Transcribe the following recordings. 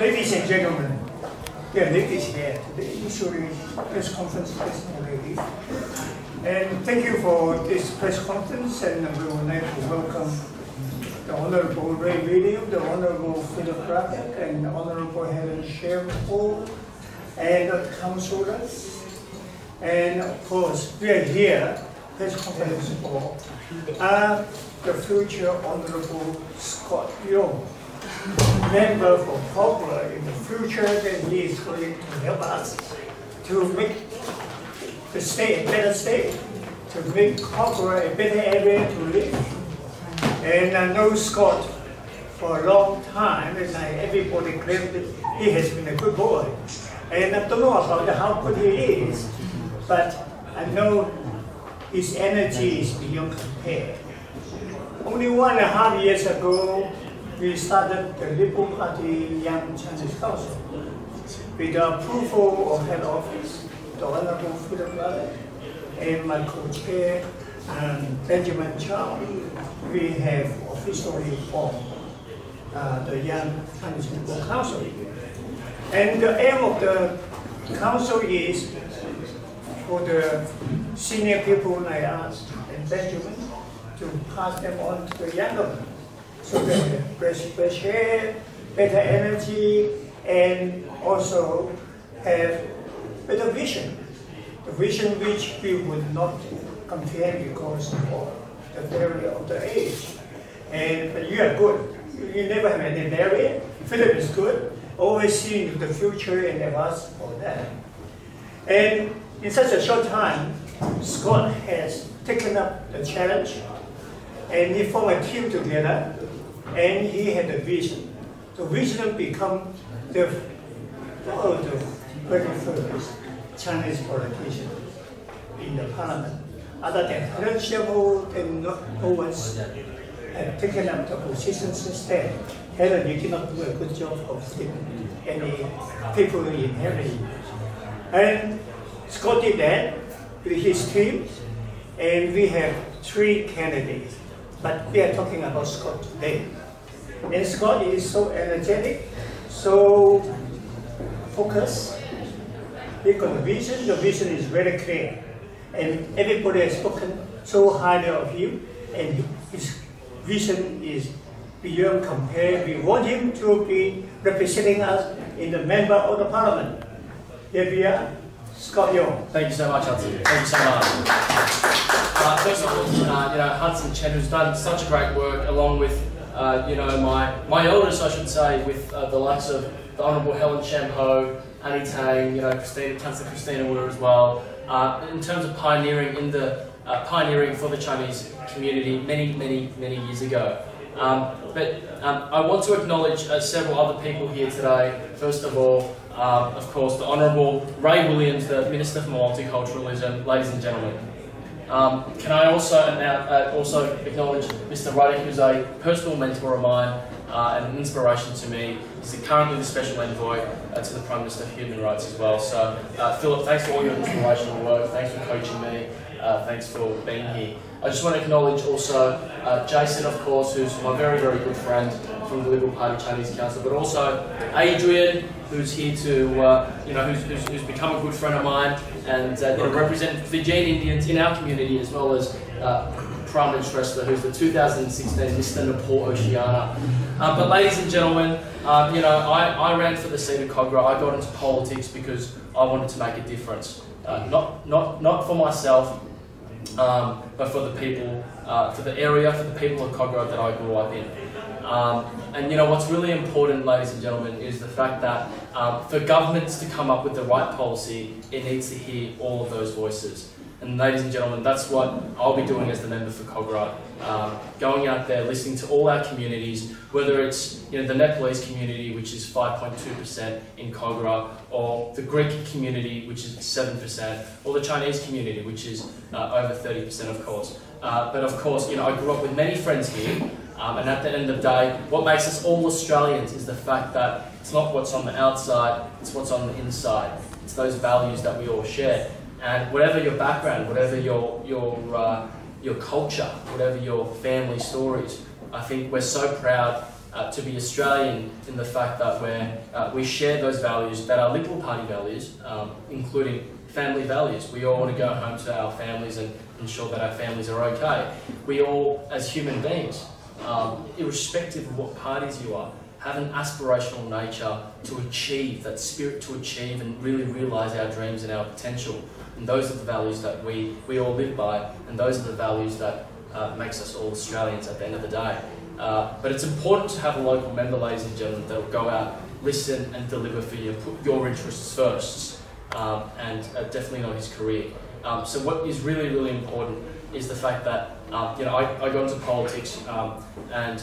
Ladies and gentlemen, there are ladies here today, usually press conference is no ladies. And thank you for this press conference, and we would like to welcome the Honorable Ray William, the Honorable Philip Braddock, and the Honorable Helen Sherwood, and the councillors. And of course, we are here, press conference for the future Honorable Scott Young, member for Kogarah in the future, that he is going to help us to make the state a better state, to make Kogarah a better area to live. And I know Scott for a long time, and everybody claims that he has been a good boy. And I don't know about how good he is, but I know his energy is beyond compare. Only 1.5 years ago, we started the Liberal Party Young Chinese Council with the approval of head office, the Honorable Philip Braddock, and my co-chair, Benjamin Chow. We have officially formed the Young Chinese Liberal Council. And the aim of the council is for the senior people like us and Benjamin to pass them on to the younger ones, so that fresh air, better energy, and also have better vision. The vision which we would not compare because of the barrier of the age. But you are good. You never have any barrier. Philip is good, always seeing the future and have asked for that. And in such a short time, Scott has taken up the challenge, and he formed a team together, and he had a vision. The vision become the very first Chinese politician in the parliament. Other than Helen Sherwood, and no one's taken up the position since then. Helen, you did not do a good job of getting any people in Helen. And Scott did that with his team, and we have 3 candidates. But we are talking about Scott today. And Scott is so energetic, so focused. He got the vision is very clear. And everybody has spoken so highly of him, and his vision is beyond compare. We want him to be representing us in the member of the parliament. Here we are, Scott Young. Thank you so much, Hudson. Thank you so much. First of all, Hudson Chen, who's done such great work, along with my elders, I should say, with the likes of the Honourable Helen Shem Ho, Annie Tang, Councillor Christina Wu as well, in terms of pioneering for the Chinese community many years ago. I want to acknowledge several other people here today. First of all, of course, the Honourable Ray Williams, the Minister for Multiculturalism. Ladies and gentlemen. Can I also acknowledge Mr. Ruddick, who's a personal mentor of mine and an inspiration to me. He's currently the Special Envoy to the Prime Minister for Human Rights as well. So, Philip, thanks for all your inspirational work. Thanks for coaching me. Thanks for being here. I just want to acknowledge also Jason, of course, who's my very good friend from the Liberal Party Chinese Council, but also Adrian, who's here to, who's become a good friend of mine and represent Fijian Indians in our community, as well as Prime Minister, who's the 2016 Mr. Nepal Oceania. But ladies and gentlemen, I ran for the seat of Kogarah. I got into politics because I wanted to make a difference, not for myself, but for the people, for the area, for the people of Kogarah that I grew up in. And what's really important, ladies and gentlemen, is the fact that for governments to come up with the right policy, it needs to hear all of those voices. And ladies and gentlemen, that's what I'll be doing as the member for Kogarah, going out there, listening to all our communities, whether it's the Nepalese community, which is 5.2% in Kogarah, or the Greek community, which is 7%, or the Chinese community, which is over 30%, of course. But of course, I grew up with many friends here, and at the end of the day, what makes us all Australians is the fact that it's not what's on the outside, it's what's on the inside. It's those values that we all share. And whatever your background, whatever your culture, whatever your family stories, I think we're so proud to be Australian in the fact that we share those values that are Liberal Party values, including family values. We all want to go home to our families and ensure that our families are okay. We all, as human beings, irrespective of what parties you are, have an aspirational nature to achieve, that spirit to achieve and really realise our dreams and our potential. And those are the values that we all live by, and those are the values that makes us all Australians at the end of the day. But it's important to have a local member, ladies and gentlemen, that will go out, listen and deliver for you, put your interests first, and definitely not his career. So what is really, really important is the fact that, I got into politics, and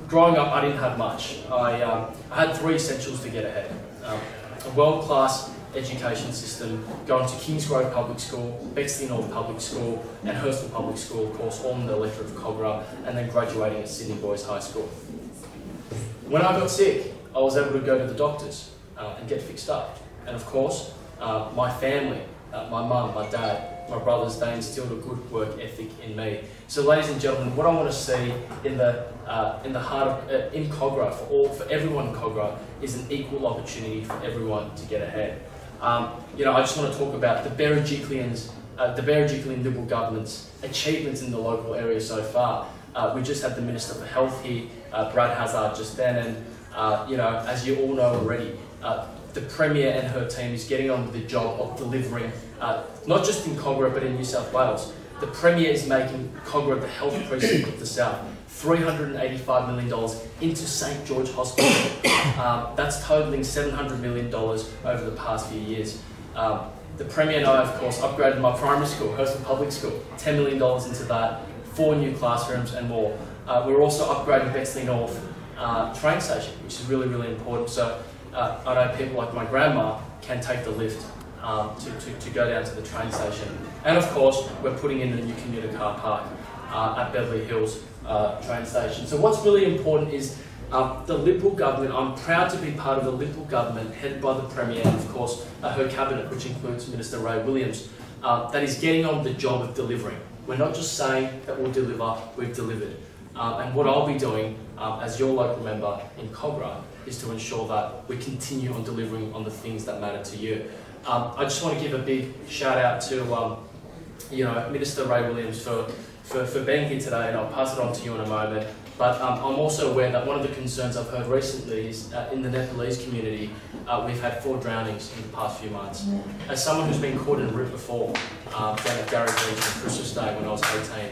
growing up I didn't have much. I had 3 essentials to get ahead. A world-class education system, going to Kingsgrove Public School, Bexley North Public School and Hurstville Public School, of course, all in the electorate of Kogarah, and then graduating at Sydney Boys High School. When I got sick, I was able to go to the doctors and get fixed up. And of course, my family, my mum, my dad, my brothers, they instilled a good work ethic in me. So ladies and gentlemen, what I want to see in the heart of, in Kogarah, for everyone in Kogarah, is an equal opportunity for everyone to get ahead. I just want to talk about the Berejiklian Liberal government's achievements in the local area so far. We just had the Minister for Health here, Brad Hazzard, just then, and as you all know already, the Premier and her team is getting on with the job of delivering, not just in Kogarah but in New South Wales. The Premier is making Kogarah the health precinct of the South. $385 million into St George Hospital. That's totalling $700 million over the past few years. The Premier and I, of course, upgraded my primary school, Hurstville Public School, $10 million into that, 4 new classrooms and more. We're also upgrading Bexley North train station, which is really, really important. So I know people like my grandma can take the lift to go down to the train station. And of course, we're putting in a new commuter car park at Beverly Hills train station. So what's really important is the Liberal government. I'm proud to be part of the Liberal government headed by the Premier and of course her cabinet, which includes Minister Ray Williams, that is getting on the job of delivering. We're not just saying that we'll deliver, we've delivered. And what I'll be doing as your local member in Kogarah is to ensure that we continue on delivering on the things that matter to you. I just want to give a big shout out to Minister Ray Williams for being here today, and I'll pass it on to you in a moment. But I'm also aware that one of the concerns I've heard recently is in the Nepalese community, we've had 4 drownings in the past few months. As someone who's been caught in a rip before, down at Gary Beach on Christmas Day when I was 18,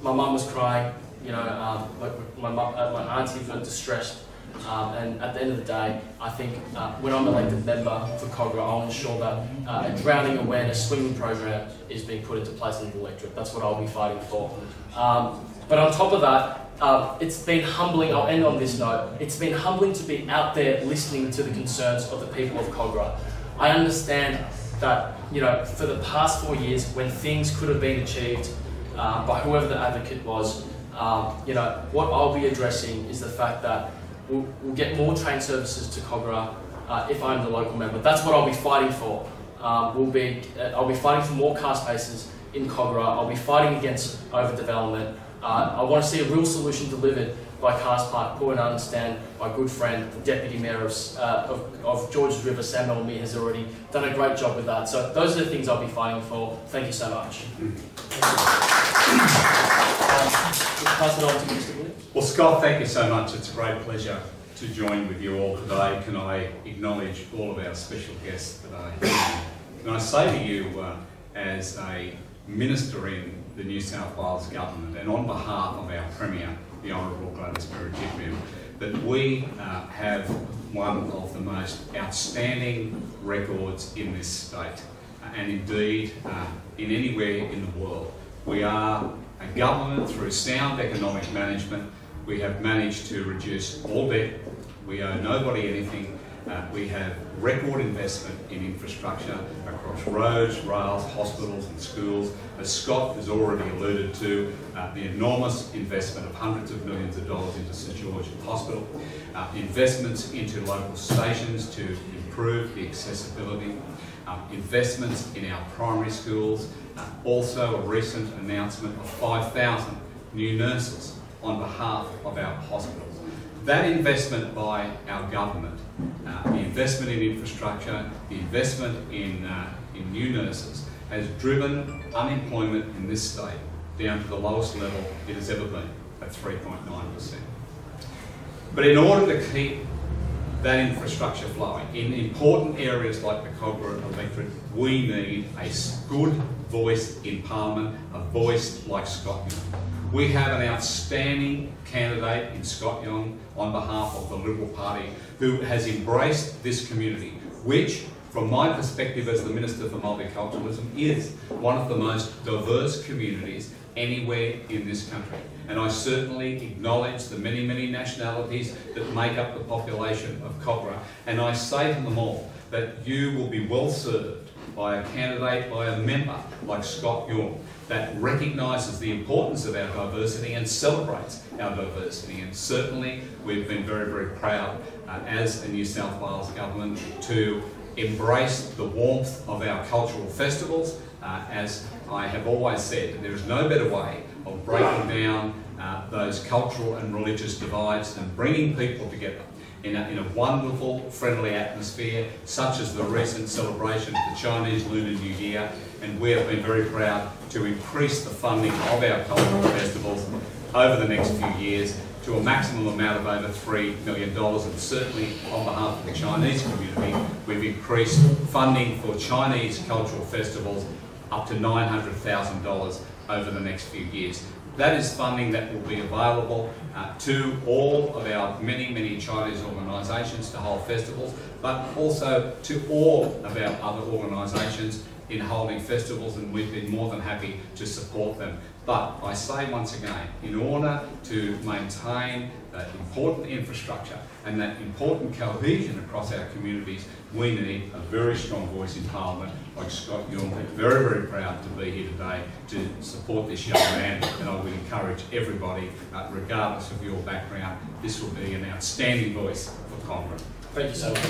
my mum was crying, my auntie felt distressed. And at the end of the day, I think when I'm elected member for Kogarah, I'll ensure that a drowning awareness swimming program is being put into place in the electorate. That's what I'll be fighting for. But on top of that, it's been humbling. I'll end on this note. It's been humbling to be out there listening to the concerns of the people of Kogarah. I understand that for the past 4 years, when things could have been achieved by whoever the advocate was, what I'll be addressing is the fact that we'll get more train services to Kogarah if I'm the local member. That's what I'll be fighting for. I'll be fighting for more car spaces in Kogarah. I'll be fighting against overdevelopment. I want to see a real solution delivered by Cars Park. Who and I understand my good friend, the Deputy Mayor of Georges River, Samuel Me, has already done a great job with that. So those are the things I'll be fighting for. Thank you so much. Pass it on to Mr. Williams. Well, Scott, thank you so much. It's a great pleasure to join with you all today. Can I acknowledge all of our special guests today? Can I say to you, as a Minister in the New South Wales Government, and on behalf of our Premier, the Honourable Gladys Berejiklian, that we have one of the most outstanding records in this state, and indeed in anywhere in the world. We are a government through sound economic management. We have managed to reduce all debt. We owe nobody anything. We have record investment in infrastructure across roads, rails, hospitals and schools. As Scott has already alluded to, the enormous investment of hundreds of millions of dollars into St George Hospital, investments into local stations to improve the accessibility, investments in our primary schools, also a recent announcement of 5,000 new nurses on behalf of our hospitals. That investment by our government, the investment in infrastructure, the investment in new nurses, has driven unemployment in this state down to the lowest level it has ever been, at 3.9%. But in order to keep that infrastructure flowing, in important areas like the Kogarah electorate, we need a good voice in Parliament, a voice like Scott Young. We have an outstanding candidate in Scott Young on behalf of the Liberal Party who has embraced this community, which, from my perspective as the Minister for Multiculturalism, is one of the most diverse communities anywhere in this country. And I certainly acknowledge the many, many nationalities that make up the population of Kogarah. And I say to them all that you will be well served by a candidate, by a member like Scott Young, that recognises the importance of our diversity and celebrates our diversity. And certainly we've been very, very proud as a New South Wales government to embrace the warmth of our cultural festivals. As I have always said, there is no better way of breaking down those cultural and religious divides and bringing people together in a wonderful, friendly atmosphere, such as the recent celebration of the Chinese Lunar New Year. And we have been very proud to increase the funding of our cultural festivals over the next few years to a maximum amount of over $3 million. And certainly on behalf of the Chinese community, we've increased funding for Chinese cultural festivals up to $900,000 over the next few years. That is funding that will be available to all of our many, many Chinese organisations to hold festivals, but also to all of our other organisations in holding festivals, and we've been more than happy to support them. But I say once again, in order to maintain that important infrastructure and that important cohesion across our communities, we need a very strong voice in Parliament like Scott Young. Very, very proud to be here today to support this young man, and I would encourage everybody, regardless of your background, this will be an outstanding voice for Kogarah. Thank you so much.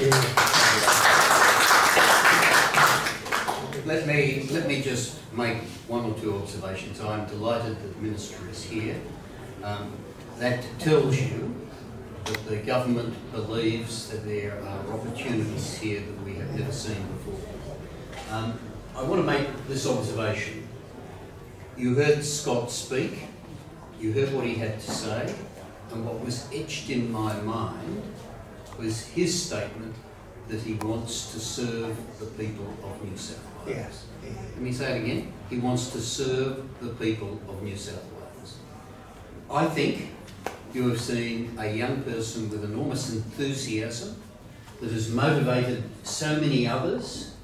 Let me just make one or two observations. I'm delighted that the Minister is here. That tells you that the government believes that there are opportunities here that we have never seen before. I want to make this observation. You heard Scott speak, you heard what he had to say, and what was etched in my mind was his statement that he wants to serve the people of New South Wales. Yes. Let me say it again. He wants to serve the people of New South Wales. I think you have seen a young person with enormous enthusiasm that has motivated so many others,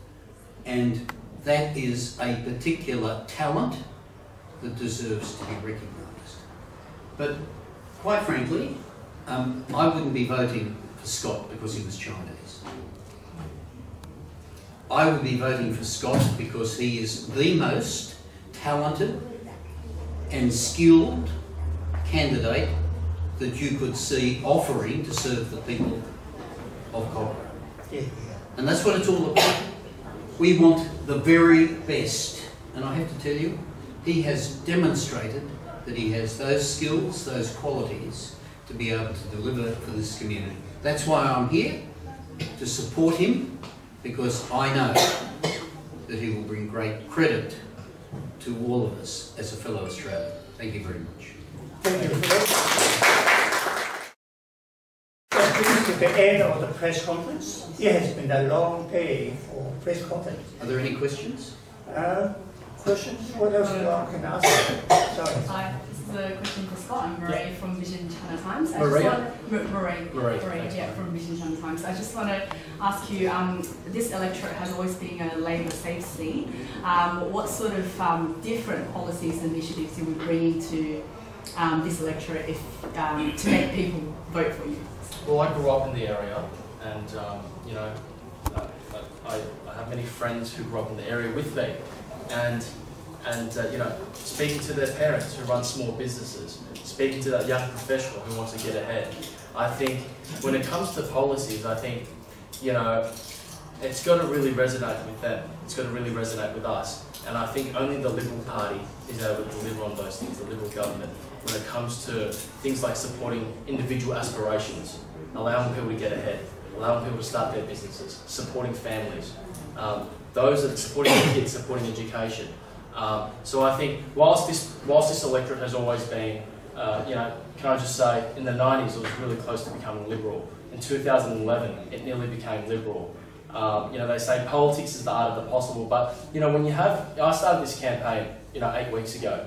and that is a particular talent that deserves to be recognised. But quite frankly, I wouldn't be voting for Scott because he was Chinese. I would be voting for Scott because he is the most talented and skilled candidate that you could see offering to serve the people of Kogarah. Yeah. And that's what it's all about. We want the very best. And I have to tell you, he has demonstrated that he has those skills, those qualities to be able to deliver for this community. That's why I'm here, to support him, because I know that he will bring great credit to all of us as a fellow Australian. Thank you very much. Thank you. That brings to the end of the press conference. It has been a long day for press conference. Are there any questions? Questions? What else can I ask? Sorry. Hi, this is a question for Scott. I'm Ray from Vision China Times. Maria, yeah, from Vision China Times. I just want to ask you, this electorate has always been a Labor safe seat. What sort of different policies and initiatives you would bring into this electorate if, to make people vote for you? Well, I grew up in the area, and you know, I have many friends who grew up in the area with me, and you know, speaking to their parents who run small businesses, speaking to that young professional who wants to get ahead. I think when it comes to policies, I think, you know, it's got to really resonate with them. It's got to really resonate with us. And I think only the Liberal Party is able to deliver on those things, the Liberal government, when it comes to things like supporting individual aspirations, allowing people to get ahead, allowing people to start their businesses, supporting families. Those are supporting the kids, supporting education. So I think whilst this electorate has always been, can I just say, in the 90s it was really close to becoming Liberal. In 2011 it nearly became Liberal. They say politics is the art of the possible, but when you have, I started this campaign 8 weeks ago.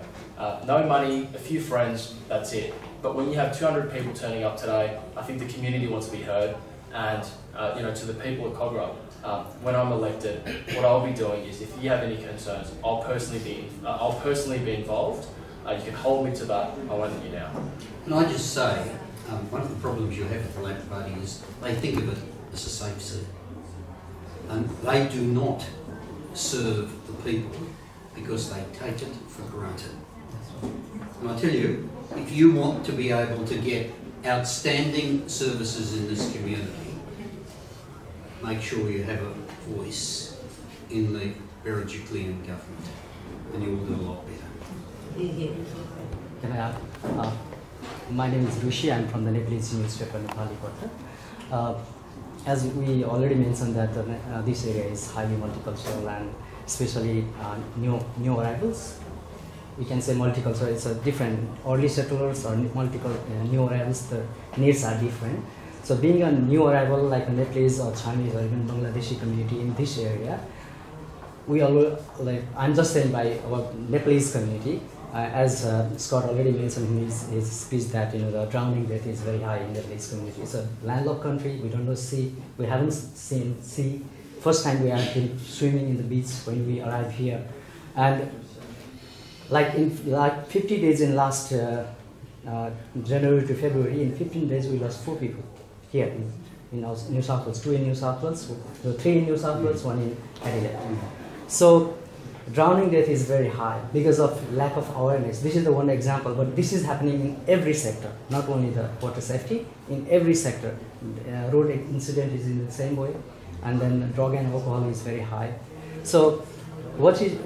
No money, a few friends, that's it. But when you have 200 people turning up today, I think the community wants to be heard. And to the people at Kogarah, when I'm elected, what I'll be doing is, if you have any concerns, I'll personally be involved. You can hold me to that. I won't let you down. Can I just say, one of the problems you have with the Labor Party is they think of it as a safe seat. And they do not serve the people because they take it for granted. And I tell you, if you want to be able to get outstanding services in this community, make sure you have a voice in the Berejiklian government, and you will do a lot better. Can I add? My name is Rushi. I'm from the Nepalese newspaper Nepali Portal. As we already mentioned that this area is highly multicultural, and especially new arrivals. We can say multicultural. It's a different early settlers or new arrivals. The needs are different. So being a new arrival like a Nepalese or Chinese or even Bangladeshi community in this area, we all I'm just saying by our Nepalese community. As Scott already mentioned in his speech that the drowning rate is very high in the Nepalese community. It's a landlocked country. We don't know sea. We haven't seen sea. First time we have been swimming in the beach when we arrived here, and in 50 days in last January to February, in 15 days we lost 4 people here in New South Wales. 2 in New South Wales, 3 in New South Wales, 1 in Adelaide. So drowning rate is very high because of lack of awareness. This is the one example, but this is happening in every sector, not only the water safety, in every sector. Road incident is in the same way, and then drug and alcohol is very high. So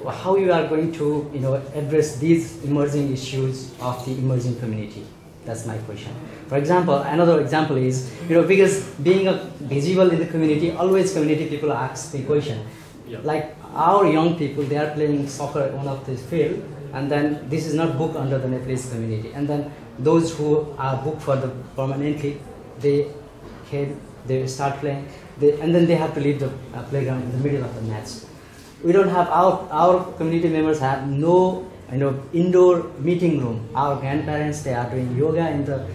how you are going to address these emerging issues of the emerging community? That's my question. For example, another example is, because being visible in the community, always community people ask the question. Yeah. Like our young people, they are playing soccer at one of the field, and then this is not booked under the Nepalese community. And then those who are booked for the permanently, they start playing, and then they have to leave the playground in the middle of the match. We don't have our community members have no indoor meeting room. Our grandparents, they are doing yoga in the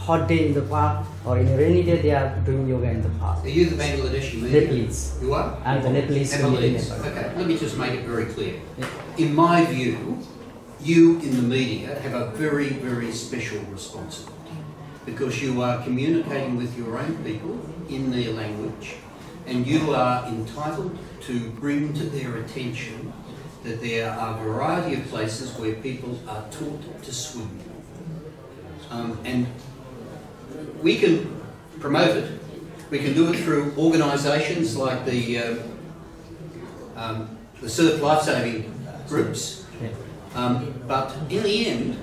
hot day in the park, or in a rainy day they are doing yoga in the park. Are you the Bangladeshi media? Nepalese. You are? I'm the Nepalese. Okay, let me just make it very clear. Yeah. In my view, you in the media have a very, very special responsibility, because you are communicating with your own people in their language, and you are entitled to bring to their attention that there are a variety of places where people are taught to swim. And we can promote it. We can do it through organisations like the surf lifesaving groups. But in the end,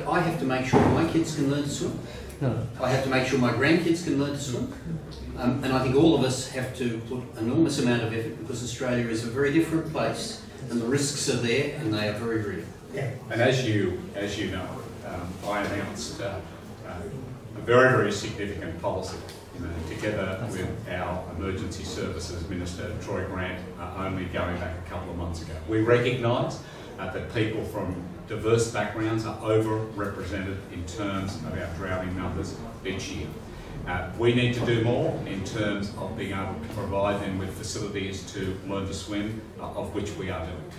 I have to make sure my kids can learn to swim. No. I have to make sure my grandkids can learn to swim. And I think all of us have to put an enormous amount of effort, because Australia is a very different place, and the risks are there, and they are very real. Yeah. And as you know, I announced a very, very significant policy, together with our Emergency Services Minister, Troy Grant, only going back a couple of months ago. We recognise that people from diverse backgrounds are overrepresented in terms of our drowning numbers each year. We need to do more in terms of being able to provide them with facilities to learn to swim, of which we are doing.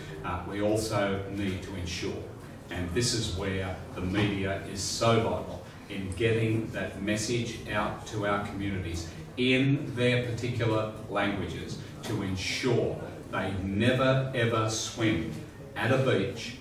We also need to ensure, and this is where the media is so vital, in getting that message out to our communities in their particular languages, to ensure they never ever swim at a beach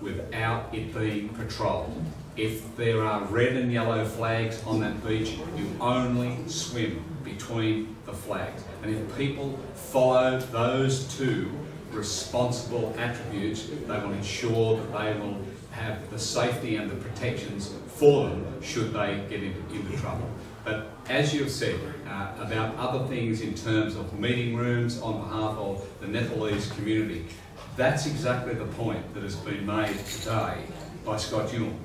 without it being patrolled. If there are red and yellow flags on that beach, you only swim between the flags. And if people follow those two responsible attributes, they will ensure that they will have the safety and the protections for them should they get into trouble. But as you've said about other things in terms of meeting rooms on behalf of the Nepalese community, that's exactly the point that has been made today by Scott Yung.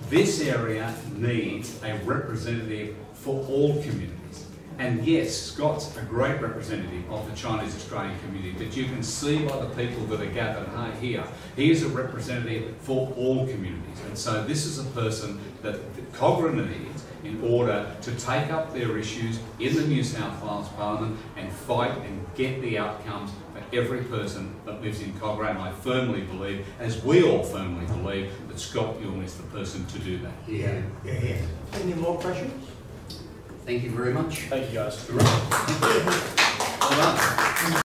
This area needs a representative for all communities. And yes, Scott's a great representative of the Chinese Australian community, but you can see by the people that are gathered here, he is a representative for all communities. And so this is a person that Kogarah needs in order to take up their issues in the New South Wales Parliament and fight and get the outcomes for every person that lives in Kogarah. And I firmly believe, as we all firmly believe, that Scott Yung is the person to do that. Yeah. Any more questions? Thank you very much. Thank you, guys. Well done.